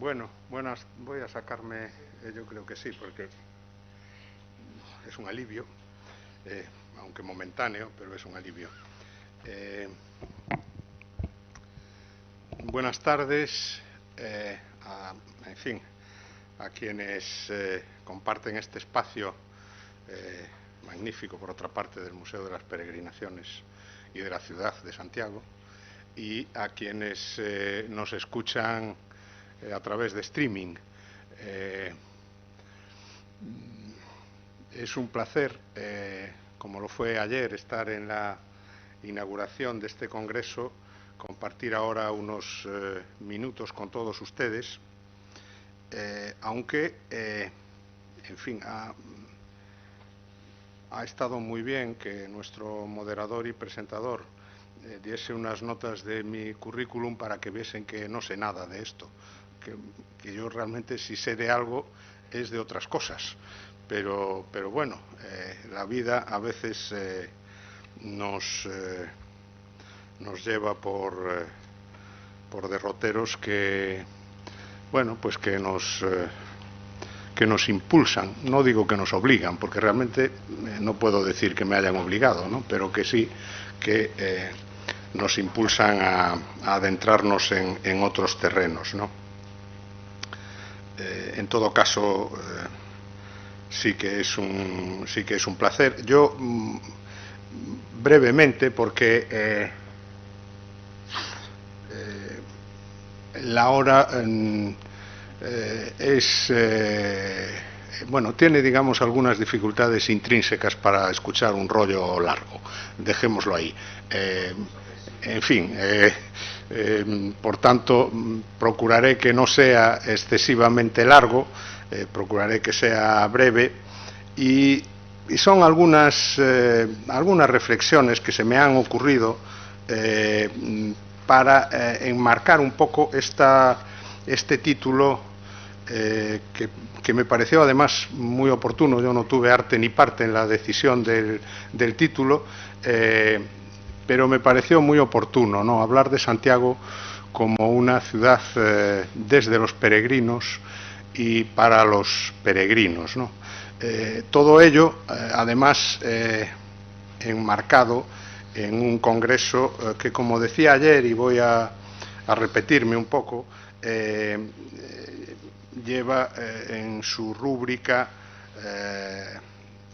Bueno, buenas, voy a sacarme, yo creo que sí, porque es un alivio, aunque momentáneo, pero es un alivio. Buenas tardes, en fin, a quienes comparten este espacio magnífico, por otra parte, del Museo de las Peregrinaciones y de la ciudad de Santiago, y a quienes nos escuchan a través de streaming. Es un placer, como lo fue ayer, estar en la inauguración de este congreso, compartir ahora unos minutos con todos ustedes, aunque, en fin, ha estado muy bien que nuestro moderador y presentador diese unas notas de mi currículum para que viesen que no sé nada de esto, que yo realmente, si sé de algo, es de otras cosas. Pero bueno, la vida a veces nos lleva por derroteros que, bueno, pues que nos impulsan. No digo que nos obligan, porque realmente no puedo decir que me hayan obligado, ¿no? Pero que sí que nos impulsan a adentrarnos en otros terrenos, ¿no? En todo caso, sí que es un placer. Yo, brevemente, porque la hora bueno, tiene, digamos, algunas dificultades intrínsecas para escuchar un rollo largo. Dejémoslo ahí. En fin, por tanto, procuraré que no sea excesivamente largo, procuraré que sea breve, y son algunas reflexiones que se me han ocurrido para enmarcar un poco este título que me pareció además muy oportuno. Yo no tuve arte ni parte en la decisión del título, pero me pareció muy oportuno, ¿no?, hablar de Santiago como una ciudad desde los peregrinos y para los peregrinos, ¿no? Todo ello, además, enmarcado en un congreso que, como decía ayer, y voy a repetirme un poco, lleva en su rúbrica,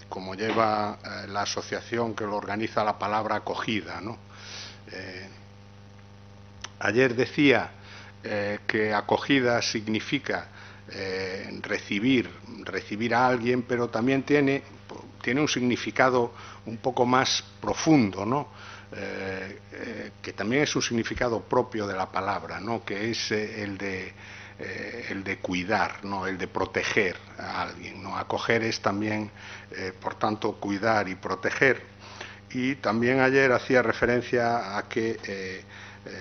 como lleva la asociación que lo organiza, la palabra acogida, ¿no? Ayer decía que acogida significa recibir a alguien, pero también tiene un significado un poco más profundo, ¿no? Que también es un significado propio de la palabra, ¿no?, que es el de cuidar, ¿no?, el de proteger a alguien, ¿no? Acoger es también, por tanto, cuidar y proteger. Y también ayer hacía referencia a que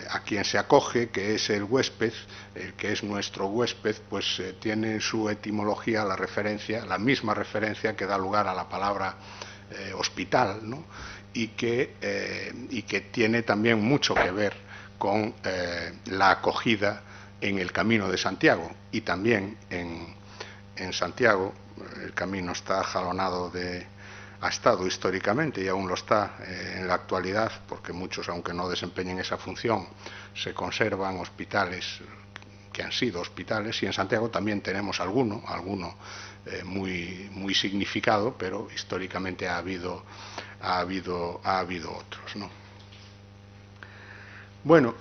a quien se acoge, que es el huésped, el que es nuestro huésped, pues tiene en su etimología la misma referencia que da lugar a la palabra hospital, ¿no? Y que tiene también mucho que ver con la acogida en el Camino de Santiago. Y también en Santiago el camino está jalonado ha estado históricamente y aún lo está en la actualidad, porque muchos, aunque no desempeñen esa función, se conservan hospitales que han sido hospitales, y en Santiago también tenemos alguno muy significado, pero históricamente ha habido otros, ¿no? Bueno,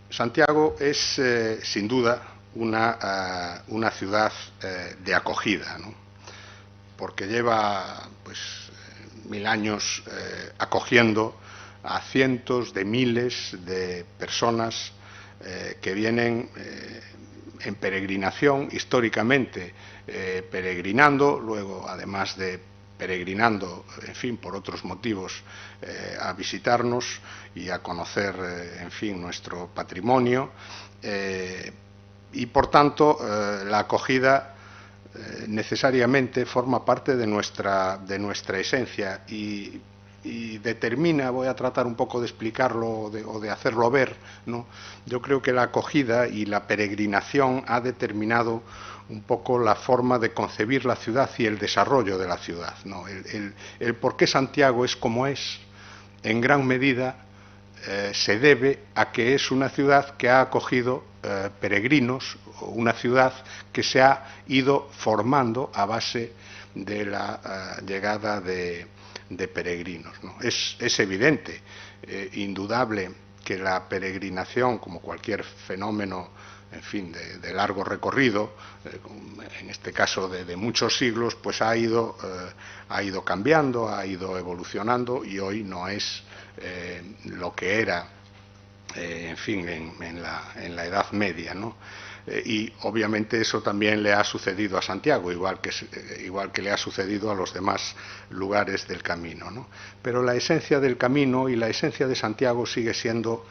Santiago es sin duda una ciudad de acogida, ¿no?, porque lleva pues 1000 años acogiendo a cientos de miles de personas que vienen en peregrinación, históricamente peregrinando, luego, además de peregrinando, en fin, por otros motivos, a visitarnos y a conocer, en fin, nuestro patrimonio, y por tanto la acogida necesariamente forma parte de nuestra esencia, y y determina, voy a tratar un poco de explicarlo o de hacerlo ver, ¿no? Yo creo que la acogida y la peregrinación ha determinado un poco la forma de concebir la ciudad y el desarrollo de la ciudad, ¿no? El por qué Santiago es como es, en gran medida, se debe a que es una ciudad que ha acogido peregrinos, una ciudad que se ha ido formando a base de la llegada de peregrinos, ¿no? Es evidente, indudable, que la peregrinación, como cualquier fenómeno, en fin, de largo recorrido, en este caso de muchos siglos, pues ha ido cambiando, ha ido evolucionando y hoy no es lo que era, en fin, en la Edad Media, ¿no? Y obviamente eso también le ha sucedido a Santiago, igual que le ha sucedido a los demás lugares del camino, ¿no? Pero la esencia del camino y la esencia de Santiago sigue siendo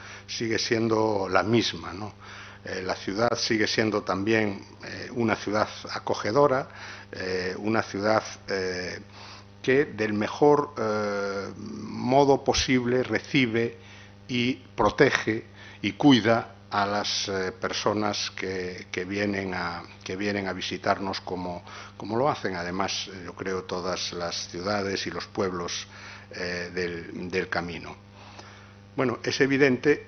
la misma, ¿no? La ciudad sigue siendo también una ciudad acogedora, una ciudad que del mejor modo posible recibe y protege y cuida a las personas que vienen a visitarnos como lo hacen, además, yo creo, todas las ciudades y los pueblos del camino. Bueno, es evidente,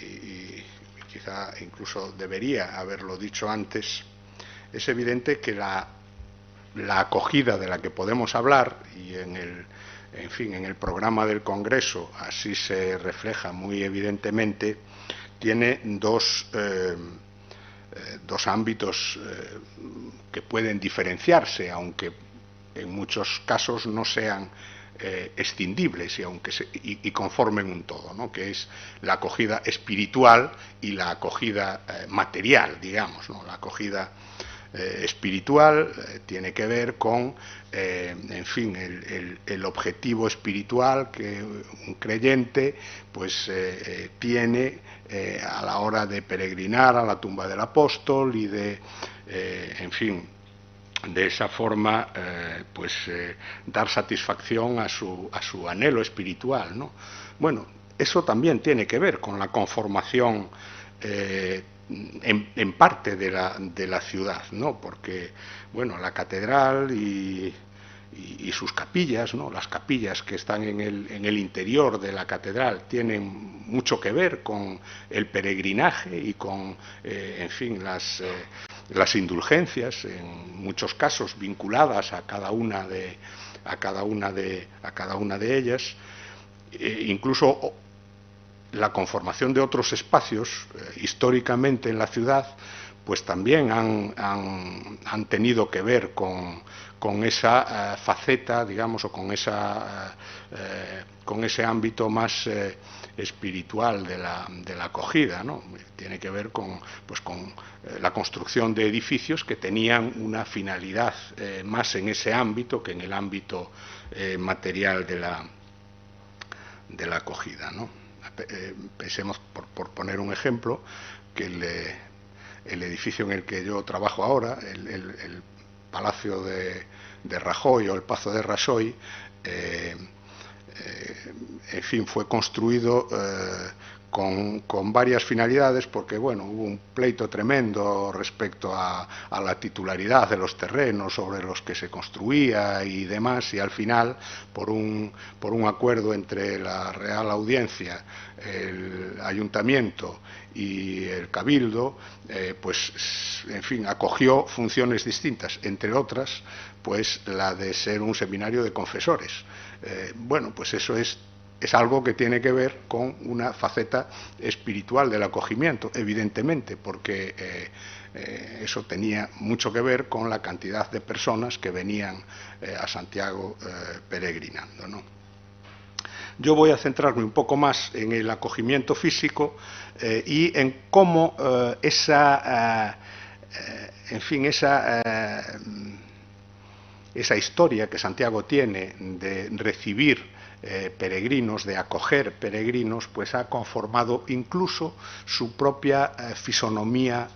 y quizá incluso debería haberlo dicho antes, es evidente que la acogida de la que podemos hablar, y en el programa del Congreso así se refleja muy evidentemente, tiene dos ámbitos que pueden diferenciarse, aunque en muchos casos no sean escindibles y conformen un todo, ¿no? Que es la acogida espiritual y la acogida material, digamos, ¿no? La acogida espiritual tiene que ver con, en fin, el objetivo espiritual que un creyente pues tiene a la hora de peregrinar a la tumba del apóstol y de, en fin, de esa forma dar satisfacción a su anhelo espiritual, ¿no? Bueno, eso también tiene que ver con la conformación en parte de la ciudad, ¿no? Porque, bueno, la catedral y sus capillas, ¿no? Las capillas que están en el interior de la catedral tienen mucho que ver con el peregrinaje y con, en fin, las indulgencias, en muchos casos vinculadas a cada una de ellas, incluso la conformación de otros espacios históricamente en la ciudad, pues también han tenido que ver con esa faceta, digamos, o con ese ámbito más espiritual de la acogida, ¿no? Tiene que ver con la construcción de edificios que tenían una finalidad más en ese ámbito que en el ámbito material de la acogida, ¿no? Pensemos, por poner un ejemplo, que el edificio en el que yo trabajo ahora, el Palacio de Rajoy o el Pazo de Rajoy, en fin, fue construido con varias finalidades, porque bueno, hubo un pleito tremendo respecto a la titularidad de los terrenos sobre los que se construía y demás, y al final, por un acuerdo entre la Real Audiencia, el Ayuntamiento y el Cabildo, pues, en fin, acogió funciones distintas, entre otras, pues la de ser un seminario de confesores. Bueno, pues eso es algo que tiene que ver con una faceta espiritual del acogimiento, evidentemente, porque eso tenía mucho que ver con la cantidad de personas que venían a Santiago peregrinando, ¿no? Yo voy a centrarme un poco más en el acogimiento físico y en cómo esa historia que Santiago tiene de recibir peregrinos, de acoger peregrinos, pues ha conformado incluso su propia fisonomía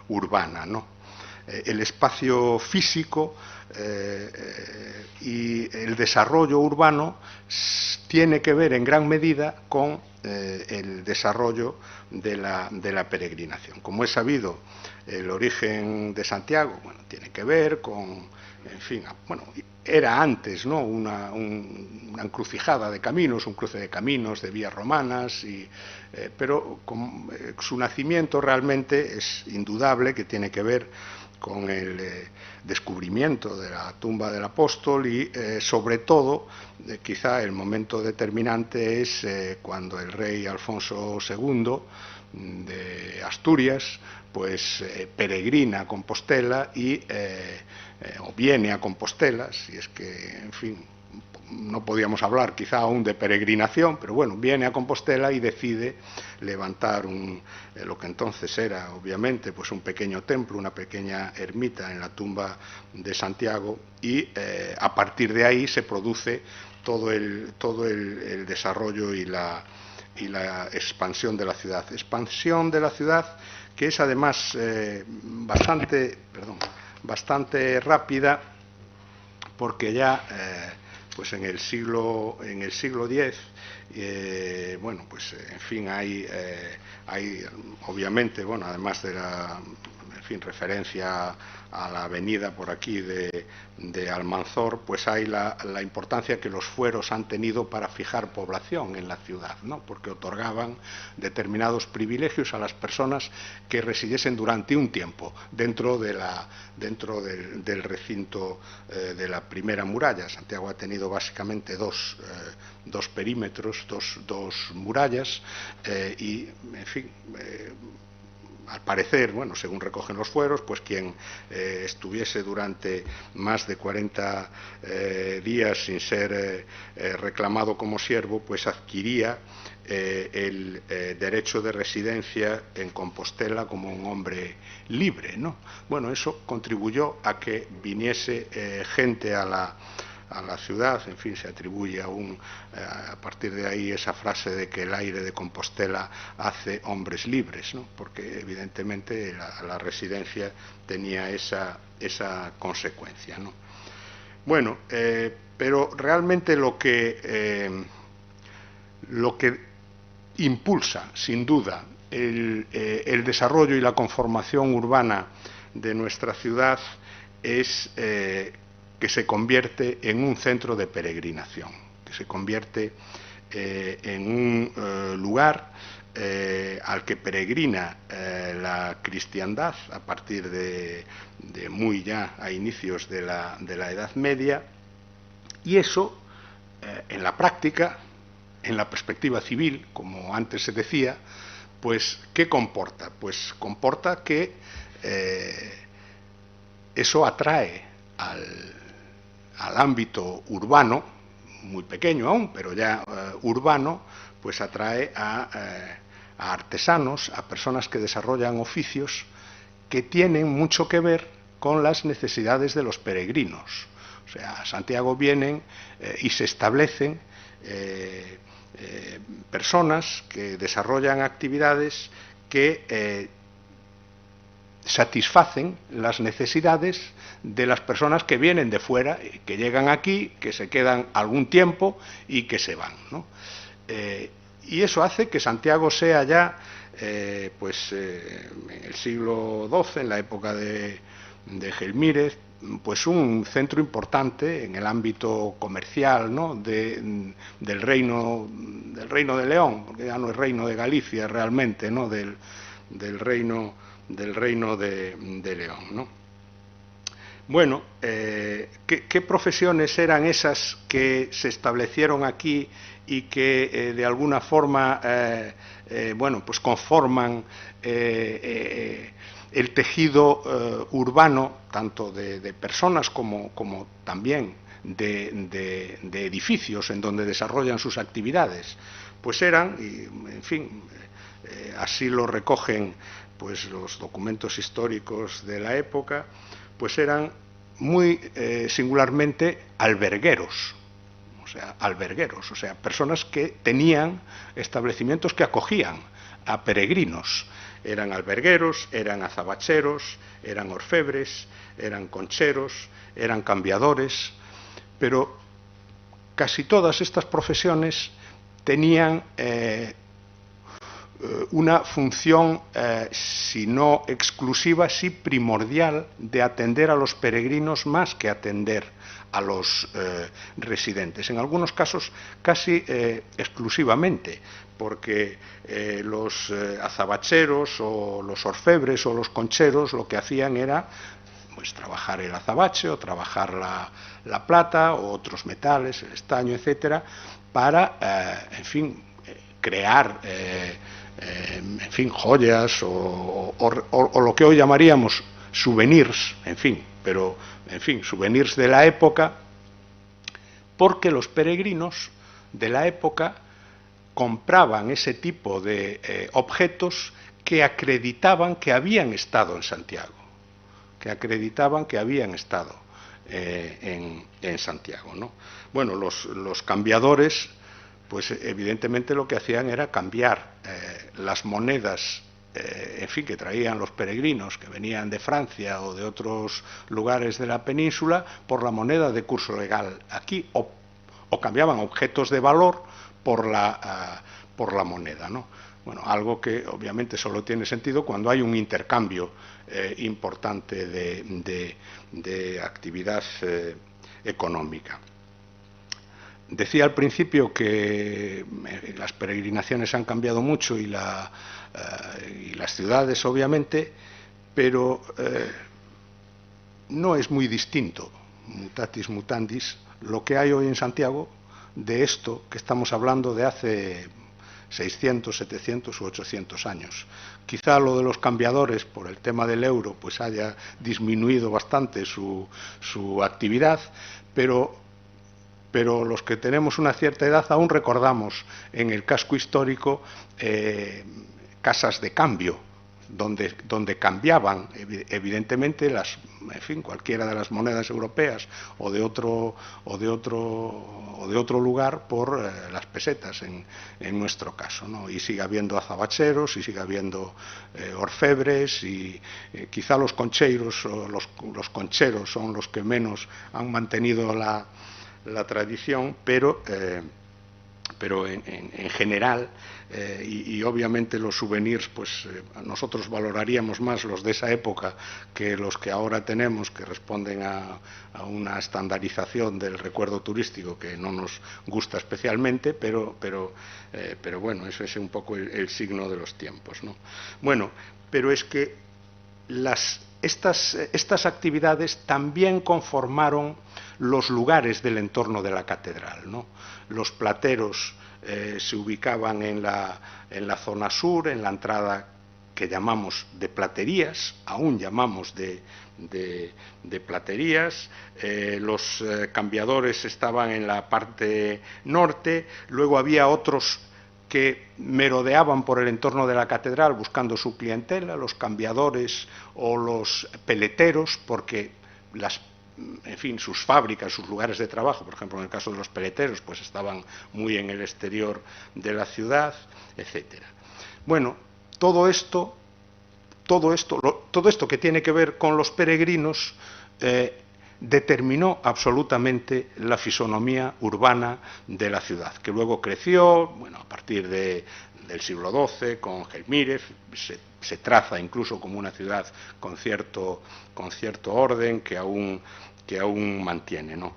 urbana, ¿no? el espacio físico y el desarrollo urbano tiene que ver en gran medida con el desarrollo de la peregrinación. Como es sabido, el origen de Santiago, bueno, tiene que ver con, en fin, bueno, era antes, ¿no?, una encrucijada de caminos, un cruce de caminos, de vías romanas, pero con su nacimiento realmente es indudable que tiene que ver con el descubrimiento de la tumba del apóstol y, sobre todo, quizá el momento determinante es cuando el rey Alfonso II de Asturias pues peregrina a Compostela o viene a Compostela, si es que, en fin, no podíamos hablar quizá aún de peregrinación, pero bueno, viene a Compostela y decide levantar lo que entonces era, obviamente, pues un pequeño templo, una pequeña ermita en la tumba de Santiago, y a partir de ahí se produce todo el desarrollo y la expansión de la ciudad. Expansión de la ciudad que es además bastante rápida, porque ya pues en el siglo X, bueno, pues en fin, hay obviamente, bueno, además de la, en fin, referencia a la avenida por aquí de Almanzor, pues hay la importancia que los fueros han tenido para fijar población en la ciudad, ¿no?, porque otorgaban determinados privilegios a las personas que residiesen durante un tiempo dentro del recinto de la primera muralla. Santiago ha tenido básicamente dos perímetros, dos murallas, y, en fin, al parecer, bueno, según recogen los fueros, pues quien estuviese durante más de 40 días sin ser reclamado como siervo, pues adquiría el derecho de residencia en Compostela como un hombre libre, ¿no? Bueno, eso contribuyó a que viniese gente a la ciudad. En fin, se atribuye aún a partir de ahí esa frase de que el aire de Compostela hace hombres libres, ¿no?, porque evidentemente la residencia tenía esa consecuencia, ¿no? Bueno, pero realmente lo que impulsa, sin duda, el desarrollo y la conformación urbana de nuestra ciudad es que se convierte en un centro de peregrinación, que se convierte en un lugar al que peregrina la cristiandad a partir de muy ya a inicios de la Edad Media, y eso en la práctica, en la perspectiva civil, como antes se decía, pues ¿qué comporta? Pues comporta que eso atrae al ámbito urbano, muy pequeño aún, pero ya urbano, pues atrae a artesanos, a personas que desarrollan oficios que tienen mucho que ver con las necesidades de los peregrinos. O sea, a Santiago vienen y se establecen personas que desarrollan actividades que satisfacen las necesidades de las personas que vienen de fuera, que llegan aquí, que se quedan algún tiempo y que se van, ¿no? Y eso hace que Santiago sea ya, pues en el siglo XII, en la época de Gelmírez, pues un centro importante en el ámbito comercial, ¿no?, del reino de León, porque ya no es reino de Galicia realmente, ¿no?, del reino de León, ¿no? Bueno, ¿qué profesiones eran esas que se establecieron aquí y que de alguna forma bueno, pues conforman el tejido urbano, tanto de personas como también de edificios en donde desarrollan sus actividades? Pues eran, y, en fin, así lo recogen pues los documentos históricos de la época, pues eran muy singularmente albergueros, o sea, personas que tenían establecimientos que acogían a peregrinos Eran albergueros, eran azabacheros, eran orfebres, eran concheros, eran cambiadores, pero casi todas estas profesiones tenían una función, si no exclusiva, sí primordial, de atender a los peregrinos más que atender a los residentes. En algunos casos casi exclusivamente, porque los azabacheros o los orfebres o los concheros lo que hacían era pues trabajar el azabache o trabajar la plata o otros metales, el estaño, etcétera, para, en fin, crear en fin, joyas o lo que hoy llamaríamos souvenirs, en fin, pero, en fin, souvenirs de la época, porque los peregrinos de la época compraban ese tipo de objetos que acreditaban que habían estado en Santiago, en Santiago, ¿no? Bueno, los cambiadores, pues evidentemente lo que hacían era cambiar las monedas, en fin, que traían los peregrinos que venían de Francia o de otros lugares de la península por la moneda de curso legal aquí, o cambiaban objetos de valor por la moneda, ¿no? Bueno, algo que obviamente solo tiene sentido cuando hay un intercambio importante de actividad económica. Decía al principio que las peregrinaciones han cambiado mucho y las ciudades, obviamente, pero no es muy distinto, mutatis mutandis, lo que hay hoy en Santiago de esto que estamos hablando de hace 600, 700 u 800 años. Quizá lo de los cambiadores, por el tema del euro, pues haya disminuido bastante su actividad, pero los que tenemos una cierta edad aún recordamos en el casco histórico casas de cambio, donde cambiaban evidentemente en fin, cualquiera de las monedas europeas o de otro lugar por las pesetas en nuestro caso, ¿no? Y sigue habiendo azabacheros y sigue habiendo orfebres y quizá los concheiros o los concheros son los que menos han mantenido la tradición, pero en general, y obviamente los souvenirs, pues nosotros valoraríamos más los de esa época que los que ahora tenemos, que responden a una estandarización del recuerdo turístico que no nos gusta especialmente, pero bueno, eso es un poco el signo de los tiempos, ¿no? Bueno, pero es que estas actividades también conformaron los lugares del entorno de la catedral, ¿no? Los plateros se ubicaban en la zona sur, en la entrada que llamamos de platerías, aún llamamos de platerías, los cambiadores estaban en la parte norte, luego había otros que merodeaban por el entorno de la catedral buscando su clientela, los cambiadores o los peleteros, porque en fin, sus fábricas, sus lugares de trabajo, por ejemplo, en el caso de los peleteros, pues estaban muy en el exterior de la ciudad, etcétera. Bueno, todo esto que tiene que ver con los peregrinos determinó absolutamente la fisonomía urbana de la ciudad, que luego creció, bueno, a partir del siglo XII, con Gelmírez, se traza incluso como una ciudad con cierto orden que aún mantiene, ¿no?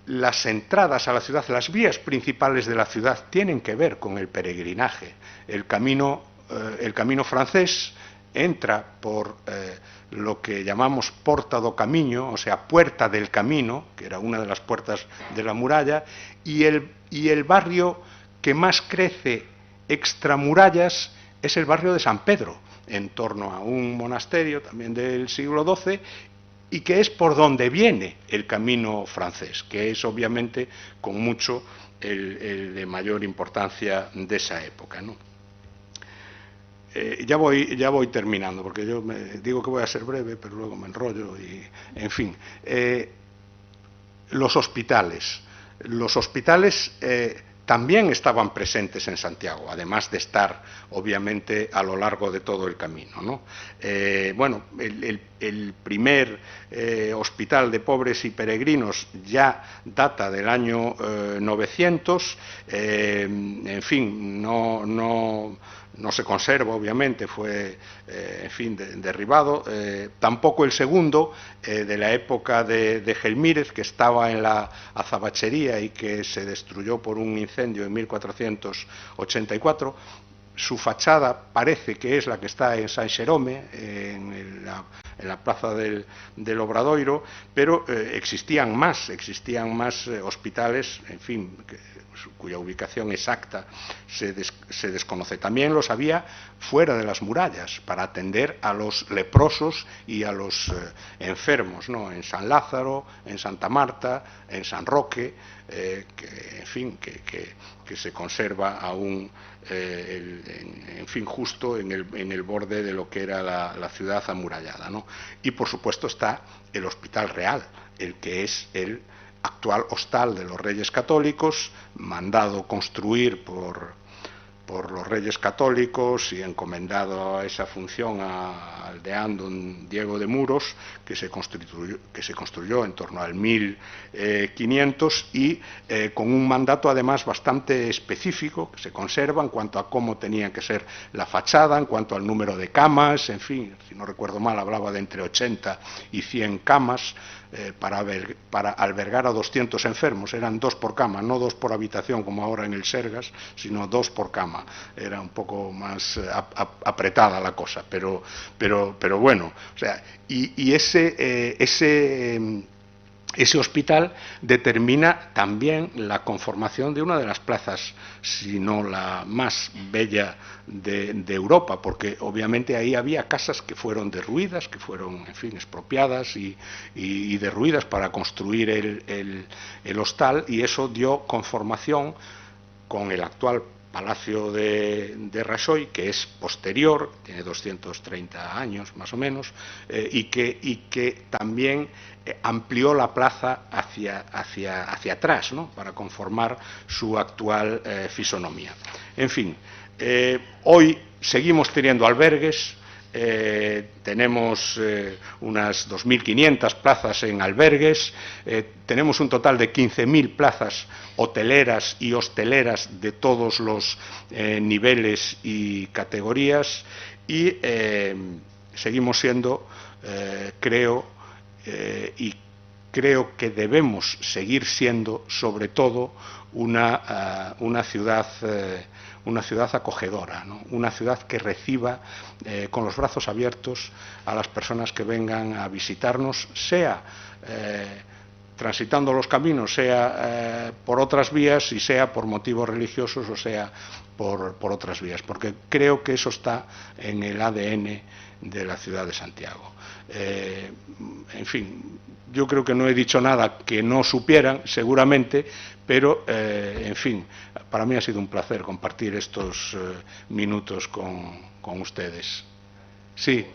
Las entradas a la ciudad, las vías principales de la ciudad tienen que ver con el peregrinaje. El camino francés entra por lo que llamamos Porta do Camiño, o sea, Puerta del Camino, que era una de las puertas de la muralla, y el barrio que más crece extramurallas es el barrio de San Pedro, en torno a un monasterio también del siglo XII, y que es por donde viene el camino francés, que es obviamente con mucho el de mayor importancia de esa época, ¿no? Ya voy terminando, porque yo digo que voy a ser breve, pero luego me enrollo y, en fin. Los hospitales también estaban presentes en Santiago, además de estar, obviamente, a lo largo de todo el camino, ¿no? Bueno, el primer hospital de pobres y peregrinos ya data del año 900, en fin, no se conserva, obviamente, fue, en fin, derribado. Tampoco el segundo, de la época de Gelmírez, que estaba en la azabachería y que se destruyó por un incendio en 1484. Su fachada parece que es la que está en San Xerome, en la plaza del Obradoiro, pero existían más hospitales, en fin, cuya ubicación exacta se desconoce. También los había fuera de las murallas para atender a los leprosos y a los enfermos, ¿no? En San Lázaro, en Santa Marta, en San Roque, en fin, que se conserva aún, en fin, justo en el borde de lo que era la ciudad amurallada, ¿no? Y por supuesto está el Hospital Real, el que es el actual hostal de los Reyes Católicos, mandado construir por los Reyes Católicos y encomendado a esa función al aldeán don Diego de Muros, que se construyó en torno al 1500 y con un mandato además bastante específico, que se conserva en cuanto a cómo tenía que ser la fachada, en cuanto al número de camas, en fin, si no recuerdo mal, hablaba de entre 80 y 100 camas, para albergar a 200 enfermos. Eran 2 por cama, no 2 por habitación como ahora en el Sergas, sino 2 por cama. Era un poco más apretada la cosa, pero bueno, o sea, y ese hospital determina también la conformación de una de las plazas, si no la más bella de Europa, porque obviamente ahí había casas que fueron derruidas, que fueron, en fin, expropiadas y derruidas para construir el hostal, y eso dio conformación con el actual Palacio de Rajoy, que es posterior, tiene 230 años más o menos, y que también amplió la plaza hacia atrás, ¿no? Para conformar su actual fisonomía. En fin, hoy seguimos teniendo albergues. Tenemos unas 2.500 plazas en albergues, tenemos un total de 15.000 plazas hoteleras y hosteleras de todos los niveles y categorías, y seguimos siendo, creo que debemos seguir siendo, sobre todo, una ciudad acogedora, ¿no? Una ciudad que reciba con los brazos abiertos a las personas que vengan a visitarnos, sea transitando los caminos, sea por otras vías, y sea por motivos religiosos, o sea por otras vías, porque creo que eso está en el ADN de la ciudad de Santiago. En fin, yo creo que no he dicho nada que no supieran, seguramente, pero, en fin, para mí ha sido un placer compartir estos minutos con ustedes. Sí.